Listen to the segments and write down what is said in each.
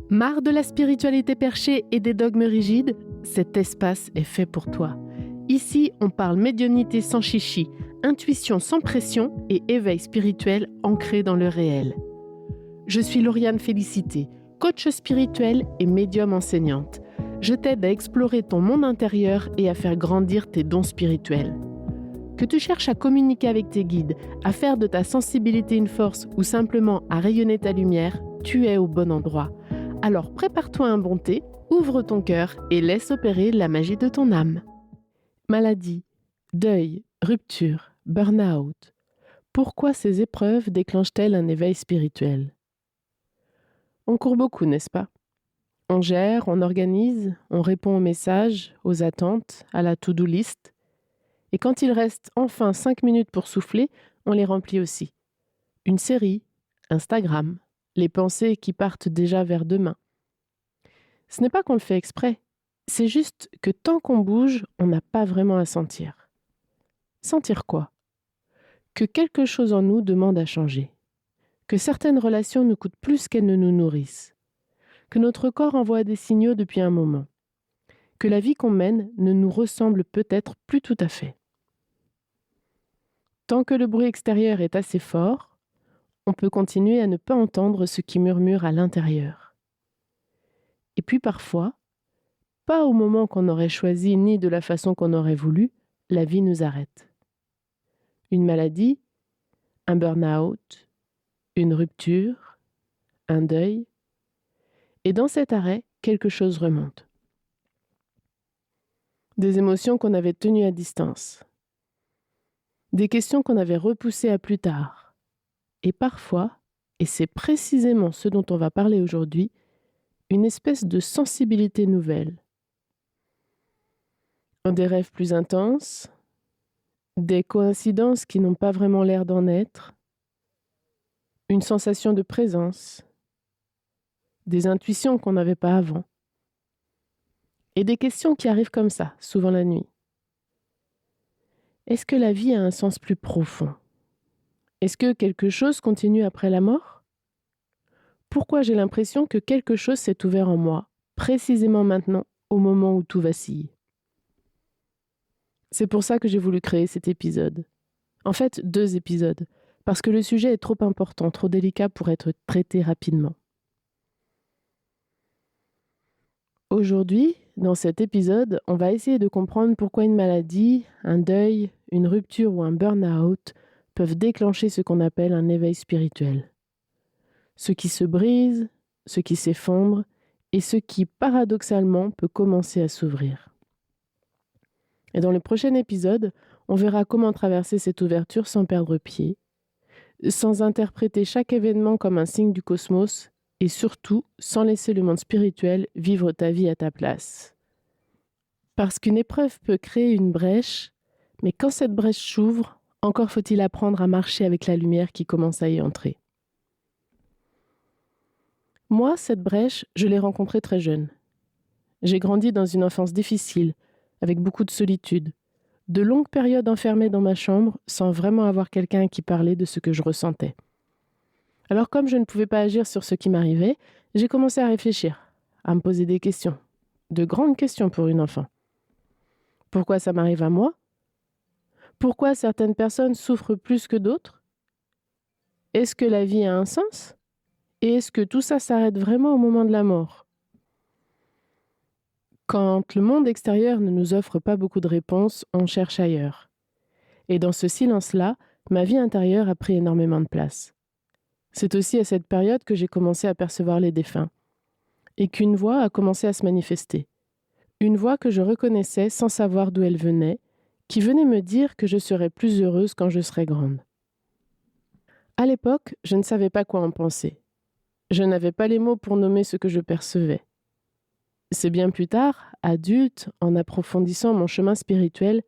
Marre de la spiritualité perchée et des dogmes rigides? Cet espace est fait pour toi. Ici, on parle médiumnité sans chichi, intuition sans pression et éveil spirituel ancré dans le réel. Je suis Lauriane Félicité, coach spirituel et médium enseignante. Je t'aide à explorer ton monde intérieur et à faire grandir tes dons spirituels. Que tu cherches à communiquer avec tes guides, à faire de ta sensibilité une force ou simplement à rayonner ta lumière, tu es au bon endroit. Alors prépare-toi un bon thé, ouvre ton cœur et laisse opérer la magie de ton âme. Maladie, deuil, rupture, burn-out. Pourquoi ces épreuves déclenchent-elles un éveil spirituel? On court beaucoup, n'est-ce pas? On gère, on organise, on répond aux messages, aux attentes, à la to-do list. Et quand il reste enfin 5 minutes pour souffler, on les remplit aussi. Une série, Instagram, les pensées qui partent déjà vers demain. Ce n'est pas qu'on le fait exprès, c'est juste que tant qu'on bouge, on n'a pas vraiment à sentir. Sentir quoi? Que quelque chose en nous demande à changer. Que certaines relations nous coûtent plus qu'elles ne nous nourrissent. Que notre corps envoie des signaux depuis un moment. Que la vie qu'on mène ne nous ressemble peut-être plus tout à fait. Tant que le bruit extérieur est assez fort, on peut continuer à ne pas entendre ce qui murmure à l'intérieur. Et puis parfois, pas au moment qu'on aurait choisi ni de la façon qu'on aurait voulu, la vie nous arrête. Une maladie, un burn-out, une rupture, un deuil. Et dans cet arrêt, quelque chose remonte. Des émotions qu'on avait tenues à distance. Des questions qu'on avait repoussées à plus tard. Et parfois, et c'est précisément ce dont on va parler aujourd'hui, une espèce de sensibilité nouvelle. Des rêves plus intenses, des coïncidences qui n'ont pas vraiment l'air d'en être, une sensation de présence, des intuitions qu'on n'avait pas avant, et des questions qui arrivent comme ça, souvent la nuit. Est-ce que la vie a un sens plus profond? Est-ce que quelque chose continue après la mort? Pourquoi j'ai l'impression que quelque chose s'est ouvert en moi, précisément maintenant, au moment où tout vacille? C'est pour ça que j'ai voulu créer cet épisode. En fait, 2 épisodes, parce que le sujet est trop important, trop délicat pour être traité rapidement. Aujourd'hui, dans cet épisode, on va essayer de comprendre pourquoi une maladie, un deuil, une rupture ou un burn-out peuvent déclencher ce qu'on appelle un éveil spirituel. Ce qui se brise, ce qui s'effondre et ce qui, paradoxalement, peut commencer à s'ouvrir. Et dans le prochain épisode, on verra comment traverser cette ouverture sans perdre pied, sans interpréter chaque événement comme un signe du cosmos et surtout sans laisser le monde spirituel vivre ta vie à ta place. Parce qu'une épreuve peut créer une brèche, mais quand cette brèche s'ouvre, encore faut-il apprendre à marcher avec la lumière qui commence à y entrer. Moi, cette brèche, je l'ai rencontrée très jeune. J'ai grandi dans une enfance difficile, avec beaucoup de solitude, de longues périodes enfermées dans ma chambre sans vraiment avoir quelqu'un à qui parler de ce que je ressentais. Alors comme je ne pouvais pas agir sur ce qui m'arrivait, j'ai commencé à réfléchir, à me poser des questions, de grandes questions pour une enfant. Pourquoi ça m'arrive à moi? Pourquoi certaines personnes souffrent plus que d'autres? Est-ce que la vie a un sens? Et est-ce que tout ça s'arrête vraiment au moment de la mort? Quand le monde extérieur ne nous offre pas beaucoup de réponses, on cherche ailleurs. Et dans ce silence-là, ma vie intérieure a pris énormément de place. C'est aussi à cette période que j'ai commencé à percevoir les défunts. Et qu'une voix a commencé à se manifester. Une voix que je reconnaissais sans savoir d'où elle venait, qui venait me dire que je serais plus heureuse quand je serais grande. À l'époque, je ne savais pas quoi en penser. Je n'avais pas les mots pour nommer ce que je percevais. C'est bien plus tard, adulte, en approfondissant mon chemin spirituel,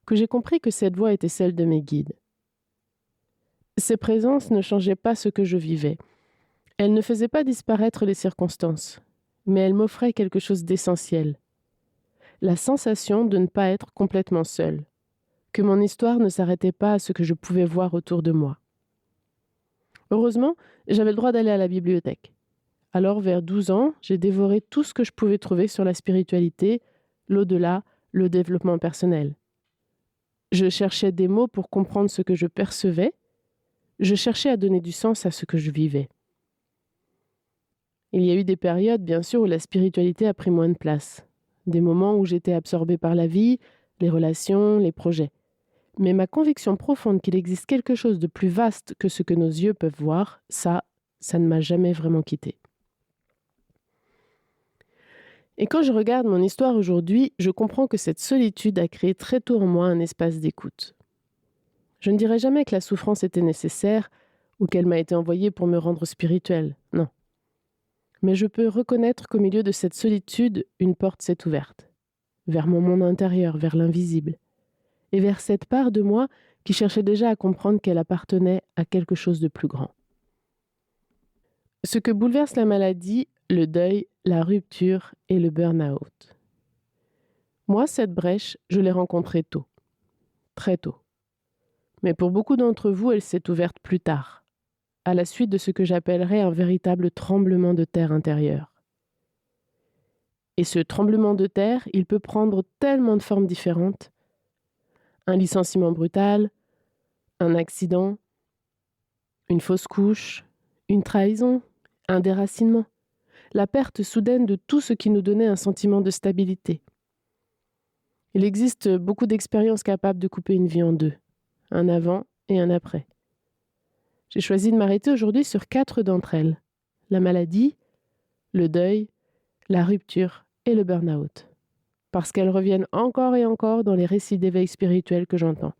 que j'ai compris que cette voix était celle de mes guides. Ces présences ne changeaient pas ce que je vivais. Elles ne faisaient pas disparaître les circonstances, mais elles m'offraient quelque chose d'essentiel. La sensation de ne pas être complètement seule, que mon histoire ne s'arrêtait pas à ce que je pouvais voir autour de moi. Heureusement, j'avais le droit d'aller à la bibliothèque. Alors, vers 12 ans, j'ai dévoré tout ce que je pouvais trouver sur la spiritualité, l'au-delà, le développement personnel. Je cherchais des mots pour comprendre ce que je percevais. Je cherchais à donner du sens à ce que je vivais. Il y a eu des périodes, bien sûr, où la spiritualité a pris moins de place. Des moments où j'étais absorbée par la vie, les relations, les projets. Mais ma conviction profonde qu'il existe quelque chose de plus vaste que ce que nos yeux peuvent voir, ça ne m'a jamais vraiment quittée. Et quand je regarde mon histoire aujourd'hui, je comprends que cette solitude a créé très tôt en moi un espace d'écoute. Je ne dirais jamais que la souffrance était nécessaire ou qu'elle m'a été envoyée pour me rendre spirituelle, non. Mais je peux reconnaître qu'au milieu de cette solitude, une porte s'est ouverte, vers mon monde intérieur, vers l'invisible, et vers cette part de moi qui cherchait déjà à comprendre qu'elle appartenait à quelque chose de plus grand. Ce que bouleverse la maladie, le deuil, la rupture et le burn-out. Moi, cette brèche, je l'ai rencontrée tôt, très tôt. Mais pour beaucoup d'entre vous, elle s'est ouverte plus tard, à la suite de ce que j'appellerais un véritable tremblement de terre intérieur. Et ce tremblement de terre, il peut prendre tellement de formes différentes. Un licenciement brutal, un accident, une fausse couche, une trahison, un déracinement, la perte soudaine de tout ce qui nous donnait un sentiment de stabilité. Il existe beaucoup d'expériences capables de couper une vie en deux, un avant et un après. J'ai choisi de m'arrêter aujourd'hui sur 4 d'entre elles. La maladie, le deuil, la rupture et le burn-out. Parce qu'elles reviennent encore et encore dans les récits d'éveil spirituel que j'entends.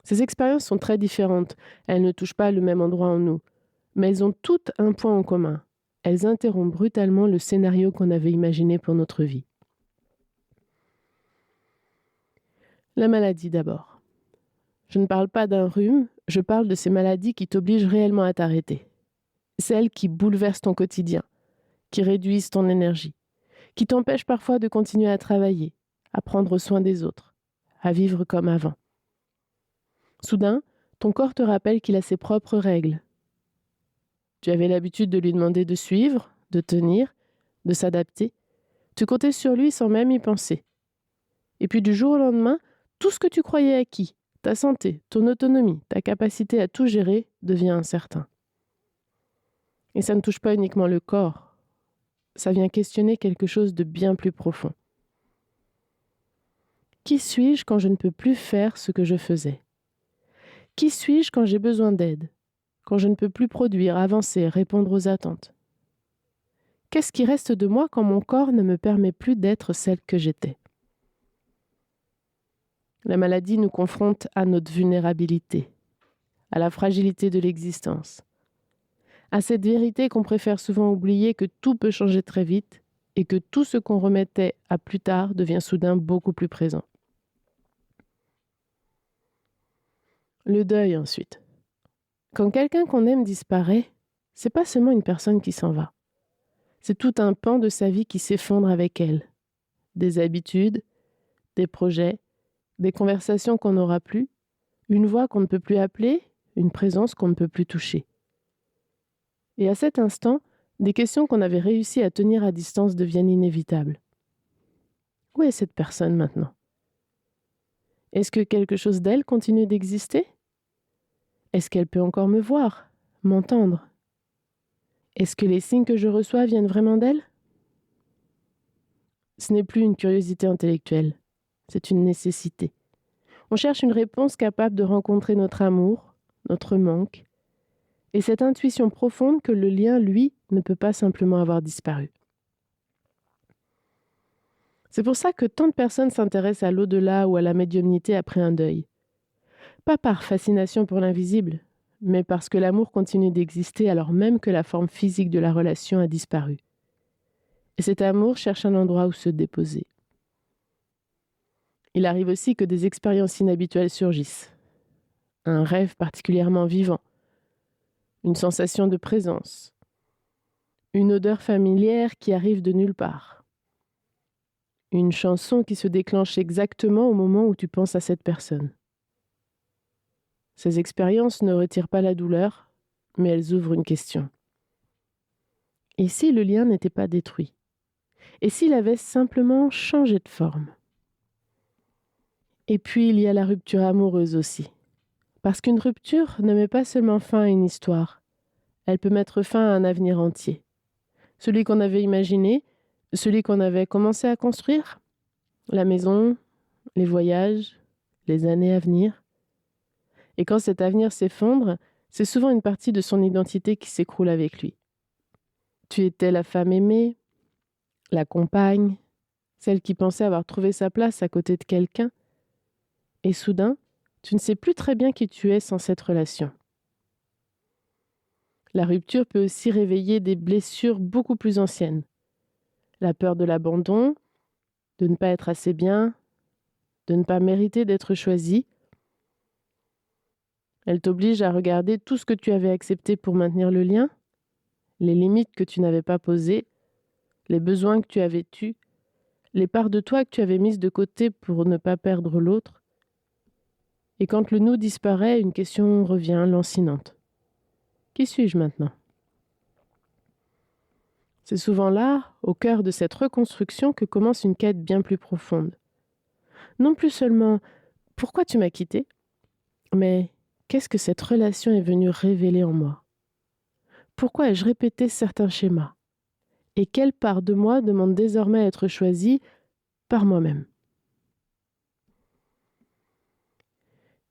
Ces expériences sont très différentes, elles ne touchent pas le même endroit en nous, mais elles ont toutes un point en commun. Elles interrompent brutalement le scénario qu'on avait imaginé pour notre vie. La maladie d'abord. Je ne parle pas d'un rhume, je parle de ces maladies qui t'obligent réellement à t'arrêter. Celles qui bouleversent ton quotidien, qui réduisent ton énergie, qui t'empêchent parfois de continuer à travailler, à prendre soin des autres, à vivre comme avant. Soudain, ton corps te rappelle qu'il a ses propres règles. Tu avais l'habitude de lui demander de suivre, de tenir, de s'adapter. Tu comptais sur lui sans même y penser. Et puis du jour au lendemain, tout ce que tu croyais acquis, ta santé, ton autonomie, ta capacité à tout gérer, devient incertain. Et ça ne touche pas uniquement le corps. Ça vient questionner quelque chose de bien plus profond. Qui suis-je quand je ne peux plus faire ce que je faisais ? Qui suis-je quand j'ai besoin d'aide ? Quand je ne peux plus produire, avancer, répondre aux attentes ? Qu'est-ce qui reste de moi quand mon corps ne me permet plus d'être celle que j'étais ? La maladie nous confronte à notre vulnérabilité, à la fragilité de l'existence, à cette vérité qu'on préfère souvent oublier que tout peut changer très vite et que tout ce qu'on remettait à plus tard devient soudain beaucoup plus présent. Le deuil ensuite. Quand quelqu'un qu'on aime disparaît, c'est pas seulement une personne qui s'en va. C'est tout un pan de sa vie qui s'effondre avec elle. Des habitudes, des projets, des conversations qu'on n'aura plus, une voix qu'on ne peut plus appeler, une présence qu'on ne peut plus toucher. Et à cet instant, des questions qu'on avait réussi à tenir à distance deviennent inévitables. Où est cette personne maintenant ? Est-ce que quelque chose d'elle continue d'exister ? Est-ce qu'elle peut encore me voir, m'entendre ? Est-ce que les signes que je reçois viennent vraiment d'elle ? Ce n'est plus une curiosité intellectuelle, c'est une nécessité. On cherche une réponse capable de rencontrer notre amour, notre manque, et cette intuition profonde que le lien, lui, ne peut pas simplement avoir disparu. C'est pour ça que tant de personnes s'intéressent à l'au-delà ou à la médiumnité après un deuil. Pas par fascination pour l'invisible, mais parce que l'amour continue d'exister alors même que la forme physique de la relation a disparu. Et cet amour cherche un endroit où se déposer. Il arrive aussi que des expériences inhabituelles surgissent. Un rêve particulièrement vivant, une sensation de présence, une odeur familière qui arrive de nulle part. Une chanson qui se déclenche exactement au moment où tu penses à cette personne. Ces expériences ne retirent pas la douleur, mais elles ouvrent une question. Et si le lien n'était pas détruit? Et s'il avait simplement changé de forme? Et puis il y a la rupture amoureuse aussi. Parce qu'une rupture ne met pas seulement fin à une histoire, elle peut mettre fin à un avenir entier. Celui qu'on avait imaginé, celui qu'on avait commencé à construire, la maison, les voyages, les années à venir. Et quand cet avenir s'effondre, c'est souvent une partie de son identité qui s'écroule avec lui. Tu étais la femme aimée, la compagne, celle qui pensait avoir trouvé sa place à côté de quelqu'un, et soudain, tu ne sais plus très bien qui tu es sans cette relation. La rupture peut aussi réveiller des blessures beaucoup plus anciennes. La peur de l'abandon, de ne pas être assez bien, de ne pas mériter d'être choisi. Elle t'oblige à regarder tout ce que tu avais accepté pour maintenir le lien, les limites que tu n'avais pas posées, les besoins que tu avais tus, les parts de toi que tu avais mises de côté pour ne pas perdre l'autre. Et quand le nous disparaît, une question revient lancinante. Qui suis-je maintenant? C'est souvent là, au cœur de cette reconstruction, que commence une quête bien plus profonde. Non plus seulement « pourquoi tu m'as quitté ?», mais « qu'est-ce que cette relation est venue révéler en moi ? Pourquoi ai-je répété certains schémas ? Et quelle part de moi demande désormais à être choisie par moi-même ?»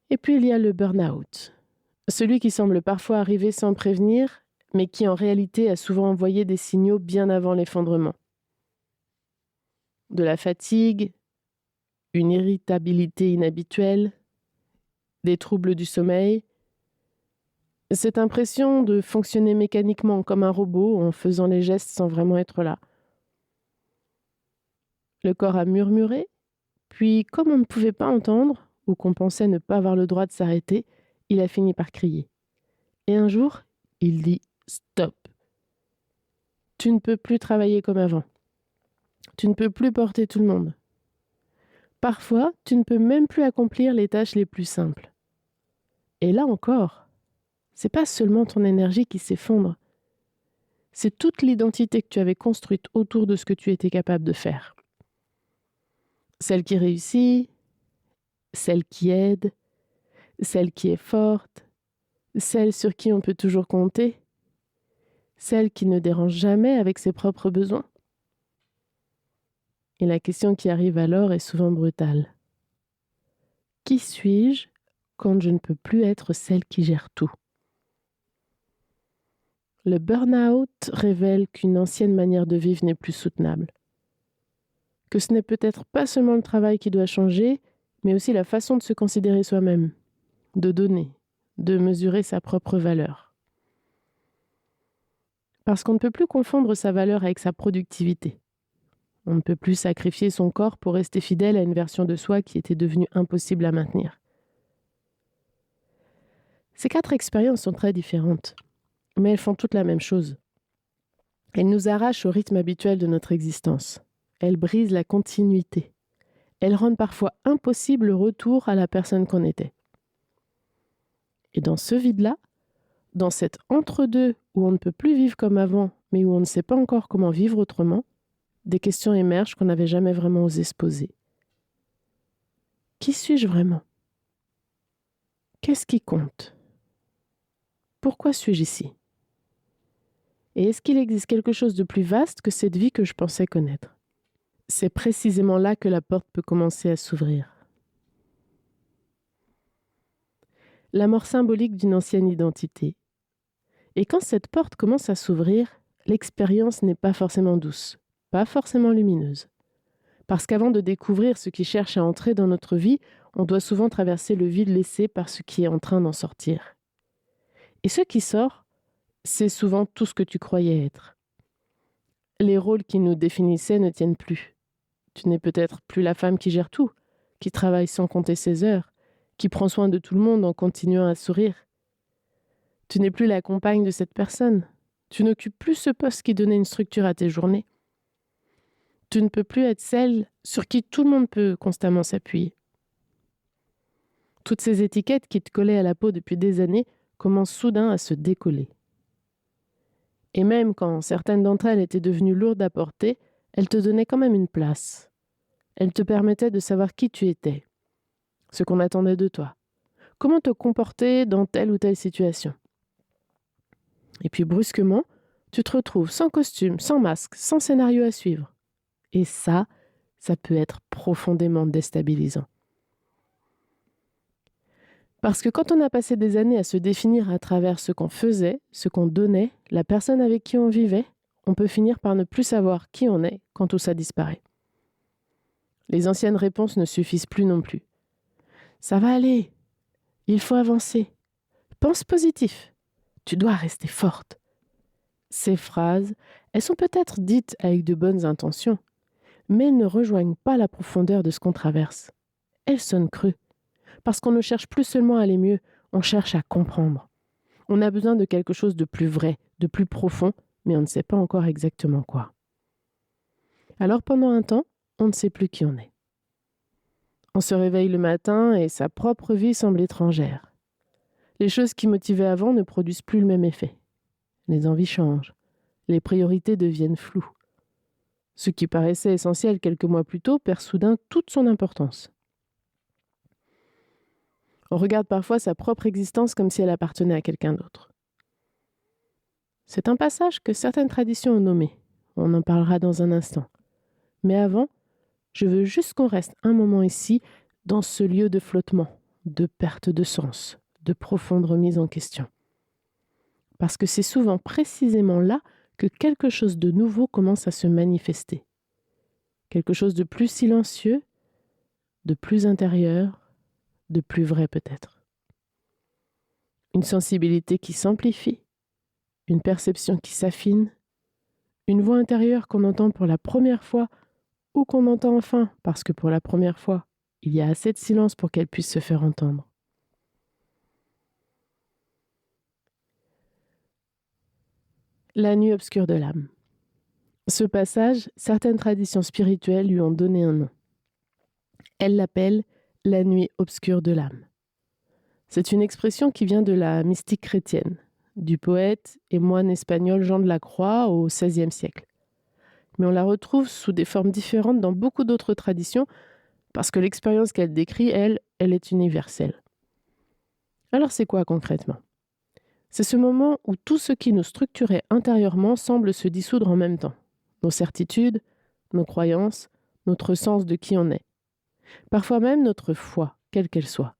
Et puis il y a le burn-out, celui qui semble parfois arriver sans prévenir, mais qui en réalité a souvent envoyé des signaux bien avant l'effondrement. De la fatigue, une irritabilité inhabituelle, des troubles du sommeil, cette impression de fonctionner mécaniquement comme un robot en faisant les gestes sans vraiment être là. Le corps a murmuré, puis comme on ne pouvait pas entendre, ou qu'on pensait ne pas avoir le droit de s'arrêter, il a fini par crier. Et un jour, il dit « Stop ! Tu ne peux plus travailler comme avant. Tu ne peux plus porter tout le monde. Parfois, tu ne peux même plus accomplir les tâches les plus simples. » Et là encore, c'est pas seulement ton énergie qui s'effondre, c'est toute l'identité que tu avais construite autour de ce que tu étais capable de faire. Celle qui réussit, celle qui aide, celle qui est forte, celle sur qui on peut toujours compter, celle qui ne dérange jamais avec ses propres besoins. Et la question qui arrive alors est souvent brutale. Qui suis-je quand je ne peux plus être celle qui gère tout ? Le burn-out révèle qu'une ancienne manière de vivre n'est plus soutenable. Que ce n'est peut-être pas seulement le travail qui doit changer, mais aussi la façon de se considérer soi-même, de donner, de mesurer sa propre valeur. Parce qu'on ne peut plus confondre sa valeur avec sa productivité. On ne peut plus sacrifier son corps pour rester fidèle à une version de soi qui était devenue impossible à maintenir. Ces 4 expériences sont très différentes, mais elles font toutes la même chose. Elles nous arrachent au rythme habituel de notre existence. Elles brisent la continuité. Elles rendent parfois impossible le retour à la personne qu'on était. Et dans ce vide-là, dans cet entre-deux où on ne peut plus vivre comme avant, mais où on ne sait pas encore comment vivre autrement, des questions émergent qu'on n'avait jamais vraiment osé se poser. Qui suis-je vraiment ? Qu'est-ce qui compte ? Pourquoi suis-je ici ? Et est-ce qu'il existe quelque chose de plus vaste que cette vie que je pensais connaître ? C'est précisément là que la porte peut commencer à s'ouvrir. La mort symbolique d'une ancienne identité. Et quand cette porte commence à s'ouvrir, l'expérience n'est pas forcément douce, pas forcément lumineuse. Parce qu'avant de découvrir ce qui cherche à entrer dans notre vie, on doit souvent traverser le vide laissé par ce qui est en train d'en sortir. Et ce qui sort, c'est souvent tout ce que tu croyais être. Les rôles qui nous définissaient ne tiennent plus. Tu n'es peut-être plus la femme qui gère tout, qui travaille sans compter ses heures, qui prend soin de tout le monde en continuant à sourire. Tu n'es plus la compagne de cette personne. Tu n'occupes plus ce poste qui donnait une structure à tes journées. Tu ne peux plus être celle sur qui tout le monde peut constamment s'appuyer. Toutes ces étiquettes qui te collaient à la peau depuis des années commencent soudain à se décoller. Et même quand certaines d'entre elles étaient devenues lourdes à porter, elles te donnaient quand même une place. Elles te permettaient de savoir qui tu étais, ce qu'on attendait de toi, comment te comporter dans telle ou telle situation. Et puis brusquement, tu te retrouves sans costume, sans masque, sans scénario à suivre. Et ça peut être profondément déstabilisant. Parce que quand on a passé des années à se définir à travers ce qu'on faisait, ce qu'on donnait, la personne avec qui on vivait, on peut finir par ne plus savoir qui on est quand tout ça disparaît. Les anciennes réponses ne suffisent plus non plus. Ça va aller. Il faut avancer. Pense positif. Tu dois rester forte. Ces phrases, elles sont peut-être dites avec de bonnes intentions, mais elles ne rejoignent pas la profondeur de ce qu'on traverse. Elles sonnent creux. Parce qu'on ne cherche plus seulement à aller mieux, on cherche à comprendre. On a besoin de quelque chose de plus vrai, de plus profond, mais on ne sait pas encore exactement quoi. Alors pendant un temps, on ne sait plus qui on est. On se réveille le matin et sa propre vie semble étrangère. Les choses qui motivaient avant ne produisent plus le même effet. Les envies changent. Les priorités deviennent floues. Ce qui paraissait essentiel quelques mois plus tôt perd soudain toute son importance. On regarde parfois sa propre existence comme si elle appartenait à quelqu'un d'autre. C'est un passage que certaines traditions ont nommé. On en parlera dans un instant. Mais avant, je veux juste qu'on reste un moment ici, dans ce lieu de flottement, de perte de sens, de profonde remise en question. Parce que c'est souvent précisément là que quelque chose de nouveau commence à se manifester. Quelque chose de plus silencieux, de plus intérieur, de plus vrai peut-être. Une sensibilité qui s'amplifie, une perception qui s'affine, une voix intérieure qu'on entend pour la première fois ou qu'on entend enfin parce que pour la première fois, il y a assez de silence pour qu'elle puisse se faire entendre. La nuit obscure de l'âme. Ce passage, certaines traditions spirituelles lui ont donné un nom. Elles l'appellent la nuit obscure de l'âme. C'est une expression qui vient de la mystique chrétienne, du poète et moine espagnol Jean de la Croix au XVIe siècle. Mais on la retrouve sous des formes différentes dans beaucoup d'autres traditions parce que l'expérience qu'elle décrit, elle est universelle. Alors c'est quoi concrètement ? C'est ce moment où tout ce qui nous structurait intérieurement semble se dissoudre en même temps. Nos certitudes, nos croyances, notre sens de qui on est. Parfois même notre foi, quelle qu'elle soit.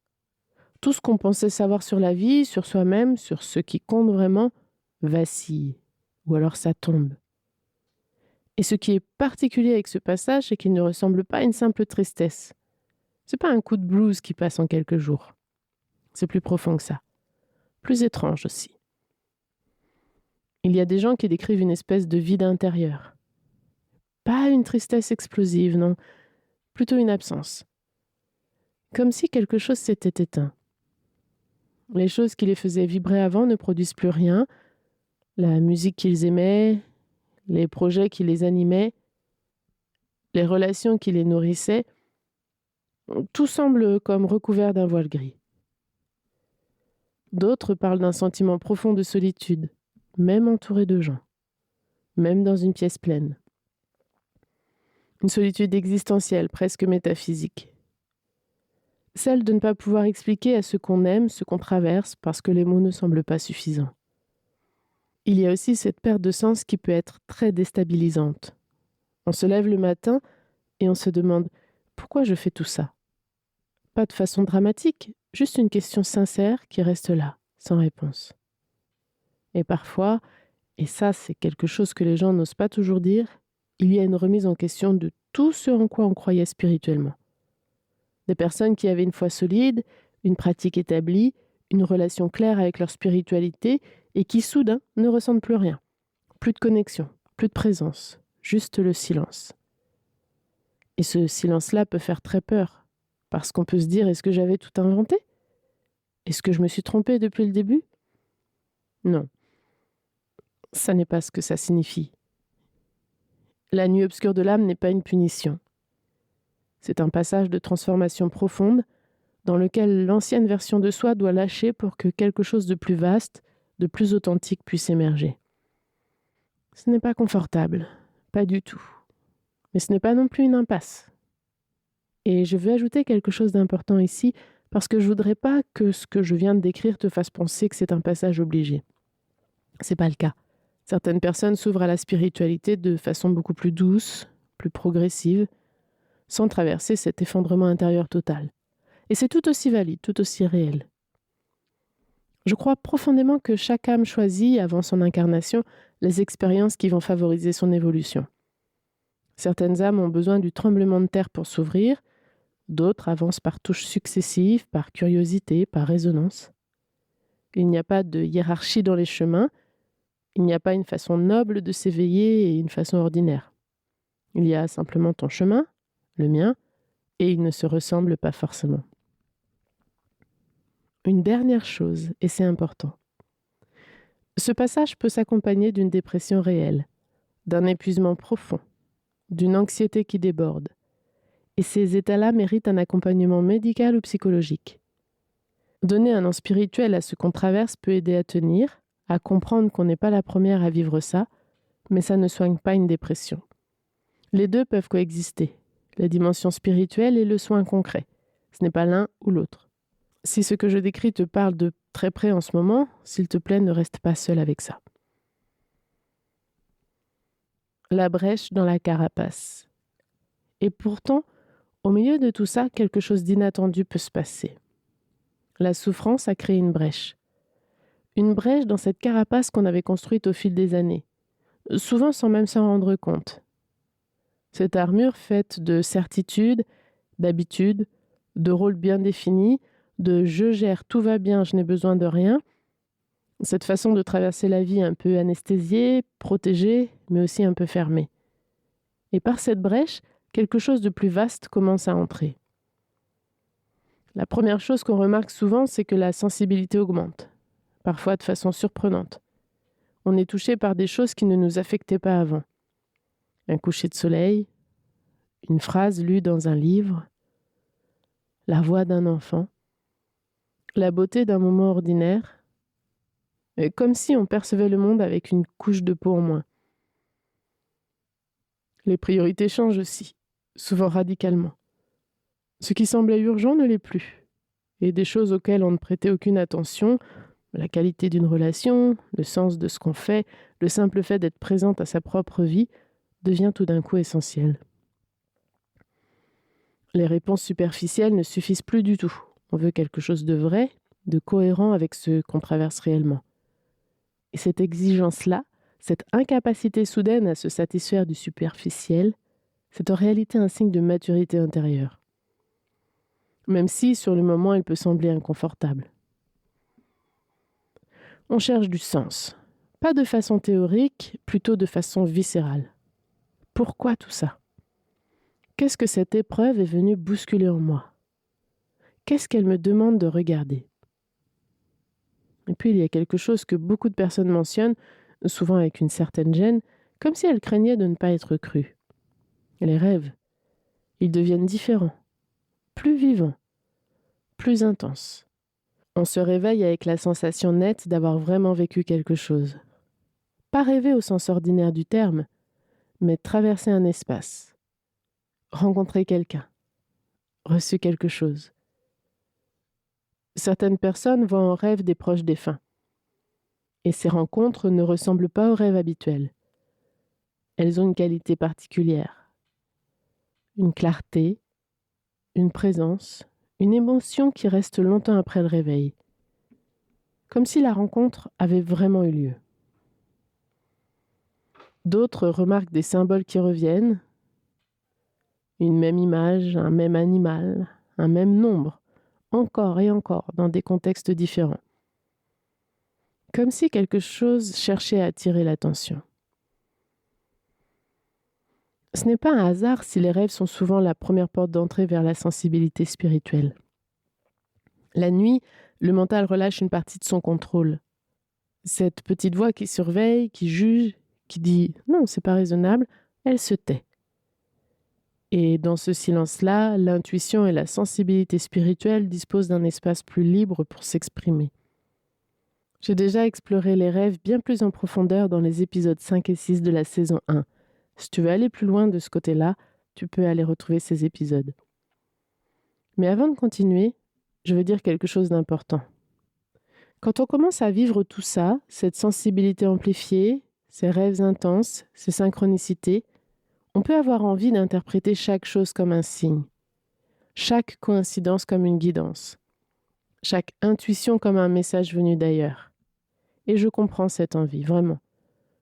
Tout ce qu'on pensait savoir sur la vie, sur soi-même, sur ce qui compte vraiment, vacille, ou alors ça tombe. Et ce qui est particulier avec ce passage, c'est qu'il ne ressemble pas à une simple tristesse. C'est pas un coup de blues qui passe en quelques jours. C'est plus profond que ça. Plus étrange aussi. Il y a des gens qui décrivent une espèce de vide intérieur. Pas une tristesse explosive, non. Plutôt une absence. Comme si quelque chose s'était éteint. Les choses qui les faisaient vibrer avant ne produisent plus rien. La musique qu'ils aimaient, les projets qui les animaient, les relations qui les nourrissaient, tout semble comme recouvert d'un voile gris. D'autres parlent d'un sentiment profond de solitude, même entouré de gens, même dans une pièce pleine. Une solitude existentielle, presque métaphysique. Celle de ne pas pouvoir expliquer à ce qu'on aime, ce qu'on traverse, parce que les mots ne semblent pas suffisants. Il y a aussi cette perte de sens qui peut être très déstabilisante. On se lève le matin et on se demande « Pourquoi je fais tout ça ?» Pas de façon dramatique, juste une question sincère qui reste là, sans réponse. Et parfois, et ça c'est quelque chose que les gens n'osent pas toujours dire, il y a une remise en question de tout ce en quoi on croyait spirituellement. Des personnes qui avaient une foi solide, une pratique établie, une relation claire avec leur spiritualité et qui soudain ne ressentent plus rien. Plus de connexion, plus de présence, juste le silence. Et ce silence-là peut faire très peur, parce qu'on peut se dire, est-ce que j'avais tout inventé ? Est-ce que je me suis trompée depuis le début ? Non. Ça n'est pas ce que ça signifie. La nuit obscure de l'âme n'est pas une punition. C'est un passage de transformation profonde dans lequel l'ancienne version de soi doit lâcher pour que quelque chose de plus vaste, de plus authentique puisse émerger. Ce n'est pas confortable, pas du tout. Mais ce n'est pas non plus une impasse. Et je veux ajouter quelque chose d'important ici, parce que je voudrais pas que ce que je viens de décrire te fasse penser que c'est un passage obligé. C'est pas le cas. Certaines personnes s'ouvrent à la spiritualité de façon beaucoup plus douce, plus progressive, sans traverser cet effondrement intérieur total. Et c'est tout aussi valide, tout aussi réel. Je crois profondément que chaque âme choisit, avant son incarnation, les expériences qui vont favoriser son évolution. Certaines âmes ont besoin du tremblement de terre pour s'ouvrir, d'autres avancent par touches successives, par curiosité, par résonance. Il n'y a pas de hiérarchie dans les chemins, il n'y a pas une façon noble de s'éveiller et une façon ordinaire. Il y a simplement ton chemin, le mien, et ils ne se ressemblent pas forcément. Une dernière chose, et c'est important. Ce passage peut s'accompagner d'une dépression réelle, d'un épuisement profond, d'une anxiété qui déborde. Et ces états-là méritent un accompagnement médical ou psychologique. Donner un nom spirituel à ce qu'on traverse peut aider à tenir, à comprendre qu'on n'est pas la première à vivre ça, mais ça ne soigne pas une dépression. Les deux peuvent coexister, la dimension spirituelle et le soin concret. Ce n'est pas l'un ou l'autre. Si ce que je décris te parle de très près en ce moment, s'il te plaît, ne reste pas seul avec ça. La brèche dans la carapace. Et pourtant, au milieu de tout ça, quelque chose d'inattendu peut se passer. La souffrance a créé une brèche. Une brèche dans cette carapace qu'on avait construite au fil des années, souvent sans même s'en rendre compte. Cette armure faite de certitudes, d'habitudes, de rôles bien définis, de « je gère, tout va bien, je n'ai besoin de rien », cette façon de traverser la vie un peu anesthésiée, protégée, mais aussi un peu fermée. Et par cette brèche, quelque chose de plus vaste commence à entrer. La première chose qu'on remarque souvent, c'est que la sensibilité augmente, parfois de façon surprenante. On est touché par des choses qui ne nous affectaient pas avant. Un coucher de soleil, une phrase lue dans un livre, la voix d'un enfant, la beauté d'un moment ordinaire, comme si on percevait le monde avec une couche de peau en moins. Les priorités changent aussi, souvent radicalement. Ce qui semblait urgent ne l'est plus, et des choses auxquelles on ne prêtait aucune attention, la qualité d'une relation, le sens de ce qu'on fait, le simple fait d'être présente à sa propre vie, devient tout d'un coup essentiel. Les réponses superficielles ne suffisent plus du tout. On veut quelque chose de vrai, de cohérent avec ce qu'on traverse réellement. Et cette exigence-là, cette incapacité soudaine à se satisfaire du superficiel, c'est en réalité un signe de maturité intérieure. Même si, sur le moment, il peut sembler inconfortable. On cherche du sens. Pas de façon théorique, plutôt de façon viscérale. Pourquoi tout ça ? Qu'est-ce que cette épreuve est venue bousculer en moi ? Qu'est-ce qu'elle me demande de regarder ? Et puis il y a quelque chose que beaucoup de personnes mentionnent, souvent avec une certaine gêne, comme si elles craignaient de ne pas être crues. Les rêves, ils deviennent différents, plus vivants, plus intenses. On se réveille avec la sensation nette d'avoir vraiment vécu quelque chose. Pas rêver au sens ordinaire du terme, mais traverser un espace, rencontrer quelqu'un, reçu quelque chose. Certaines personnes voient en rêve des proches défunts. Et ces rencontres ne ressemblent pas aux rêves habituels. Elles ont une qualité particulière. Une clarté, une présence, une émotion qui reste longtemps après le réveil. Comme si la rencontre avait vraiment eu lieu. D'autres remarquent des symboles qui reviennent. Une même image, un même animal, un même nombre, encore et encore, dans des contextes différents. Comme si quelque chose cherchait à attirer l'attention. Ce n'est pas un hasard si les rêves sont souvent la première porte d'entrée vers la sensibilité spirituelle. La nuit, le mental relâche une partie de son contrôle. Cette petite voix qui surveille, qui juge, qui dit « non, c'est pas raisonnable », elle se tait. Et dans ce silence-là, l'intuition et la sensibilité spirituelle disposent d'un espace plus libre pour s'exprimer. J'ai déjà exploré les rêves bien plus en profondeur dans les épisodes 5 et 6 de la saison 1. Si tu veux aller plus loin de ce côté-là, tu peux aller retrouver ces épisodes. Mais avant de continuer, je veux dire quelque chose d'important. Quand on commence à vivre tout ça, cette sensibilité amplifiée, ces rêves intenses, ces synchronicités, on peut avoir envie d'interpréter chaque chose comme un signe, chaque coïncidence comme une guidance, chaque intuition comme un message venu d'ailleurs. Et je comprends cette envie, vraiment.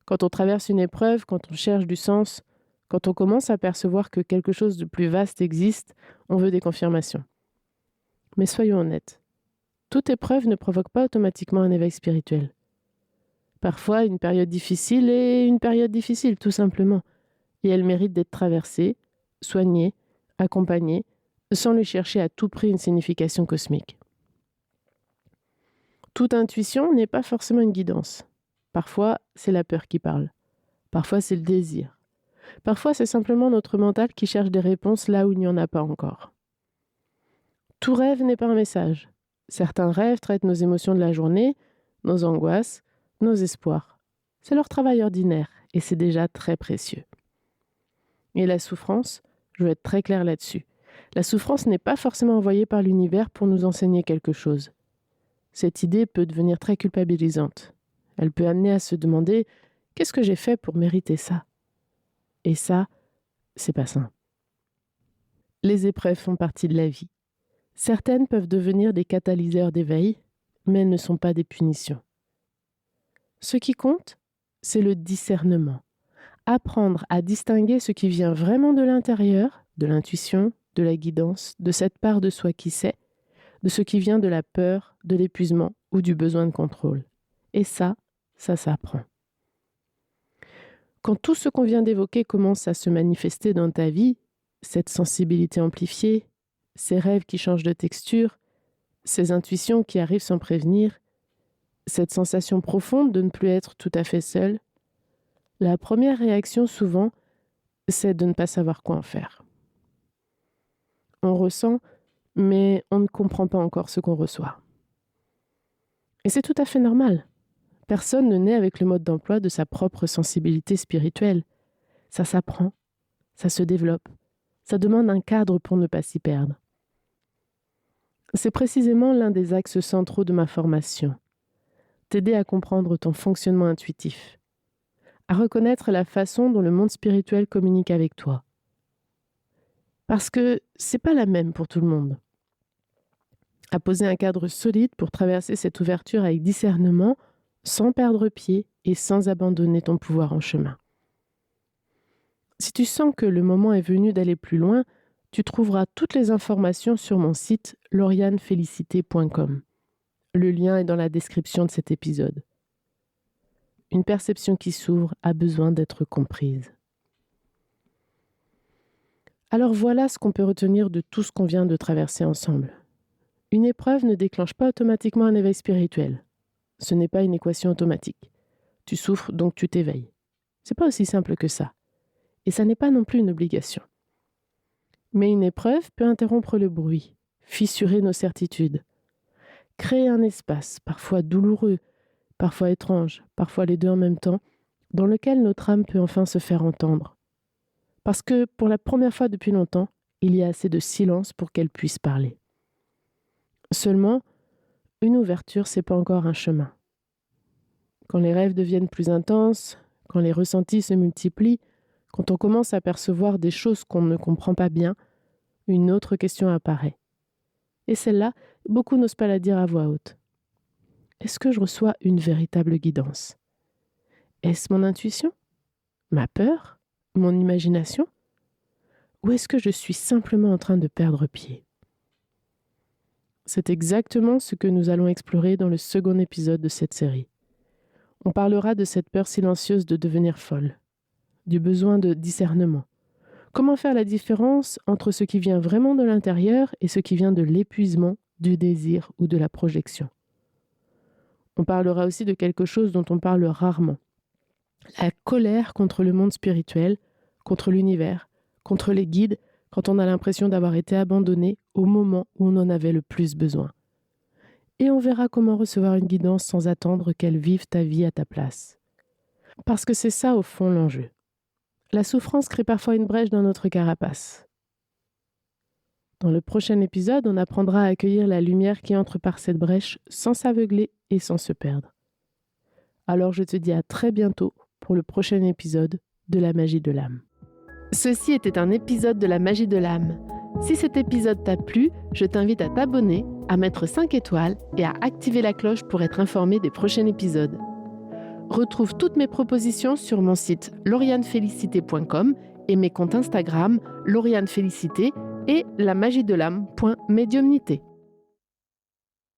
Quand on traverse une épreuve, quand on cherche du sens, quand on commence à percevoir que quelque chose de plus vaste existe, on veut des confirmations. Mais soyons honnêtes, toute épreuve ne provoque pas automatiquement un éveil spirituel. Parfois, une période difficile est une période difficile, tout simplement. Et elle mérite d'être traversée, soignée, accompagnée, sans lui chercher à tout prix une signification cosmique. Toute intuition n'est pas forcément une guidance. Parfois, c'est la peur qui parle. Parfois, c'est le désir. Parfois, c'est simplement notre mental qui cherche des réponses là où il n'y en a pas encore. Tout rêve n'est pas un message. Certains rêves traitent nos émotions de la journée, nos angoisses, nos espoirs. C'est leur travail ordinaire et c'est déjà très précieux. Et la souffrance, je veux être très claire là-dessus. La souffrance n'est pas forcément envoyée par l'univers pour nous enseigner quelque chose. Cette idée peut devenir très culpabilisante. Elle peut amener à se demander « Qu'est-ce que j'ai fait pour mériter ça ?» Et ça, c'est pas sain. Les épreuves font partie de la vie. Certaines peuvent devenir des catalyseurs d'éveil, mais elles ne sont pas des punitions. Ce qui compte, c'est le discernement. Apprendre à distinguer ce qui vient vraiment de l'intérieur, de l'intuition, de la guidance, de cette part de soi qui sait, de ce qui vient de la peur, de l'épuisement ou du besoin de contrôle. Et ça s'apprend. Quand tout ce qu'on vient d'évoquer commence à se manifester dans ta vie, cette sensibilité amplifiée, ces rêves qui changent de texture, ces intuitions qui arrivent sans prévenir, cette sensation profonde de ne plus être tout à fait seul, la première réaction souvent, c'est de ne pas savoir quoi en faire. On ressent, mais on ne comprend pas encore ce qu'on reçoit. Et c'est tout à fait normal. Personne ne naît avec le mode d'emploi de sa propre sensibilité spirituelle. Ça s'apprend, ça se développe, ça demande un cadre pour ne pas s'y perdre. C'est précisément l'un des axes centraux de ma formation. T'aider à comprendre ton fonctionnement intuitif, à reconnaître la façon dont le monde spirituel communique avec toi. Parce que c'est pas la même pour tout le monde. À poser un cadre solide pour traverser cette ouverture avec discernement, sans perdre pied et sans abandonner ton pouvoir en chemin. Si tu sens que le moment est venu d'aller plus loin, tu trouveras toutes les informations sur mon site laurianefelicité.com. Le lien est dans la description de cet épisode. Une perception qui s'ouvre a besoin d'être comprise. Alors voilà ce qu'on peut retenir de tout ce qu'on vient de traverser ensemble. Une épreuve ne déclenche pas automatiquement un éveil spirituel. Ce n'est pas une équation automatique. Tu souffres, donc tu t'éveilles. C'est pas aussi simple que ça. Et ça n'est pas non plus une obligation. Mais une épreuve peut interrompre le bruit, fissurer nos certitudes, créer un espace, parfois douloureux, parfois étrange, parfois les deux en même temps, dans lequel notre âme peut enfin se faire entendre. Parce que, pour la première fois depuis longtemps, il y a assez de silence pour qu'elle puisse parler. Seulement, une ouverture, c'est pas encore un chemin. Quand les rêves deviennent plus intenses, quand les ressentis se multiplient, quand on commence à percevoir des choses qu'on ne comprend pas bien, une autre question apparaît. Et celle-là, beaucoup n'osent pas la dire à voix haute. Est-ce que je reçois une véritable guidance ? Est-ce mon intuition ? Ma peur ? Mon imagination ? Ou est-ce que je suis simplement en train de perdre pied ? C'est exactement ce que nous allons explorer dans le second épisode de cette série. On parlera de cette peur silencieuse de devenir folle, du besoin de discernement. Comment faire la différence entre ce qui vient vraiment de l'intérieur et ce qui vient de l'épuisement, du désir ou de la projection. On parlera aussi de quelque chose dont on parle rarement. La colère contre le monde spirituel, contre l'univers, contre les guides, quand on a l'impression d'avoir été abandonné au moment où on en avait le plus besoin. et on verra comment recevoir une guidance sans attendre qu'elle vive ta vie à ta place. Parce que c'est ça au fond l'enjeu. La souffrance crée parfois une brèche dans notre carapace. Dans le prochain épisode, on apprendra à accueillir la lumière qui entre par cette brèche sans s'aveugler et sans se perdre. Alors je te dis à très bientôt pour le prochain épisode de La Magie de l'âme. Ceci était un épisode de La Magie de l'âme. Si cet épisode t'a plu, je t'invite à t'abonner, à mettre 5 étoiles et à activer la cloche pour être informé des prochains épisodes. Retrouve toutes mes propositions sur mon site laurianefélicité.com et mes comptes Instagram laurianefélicité et lamagiedelame.mediumnité.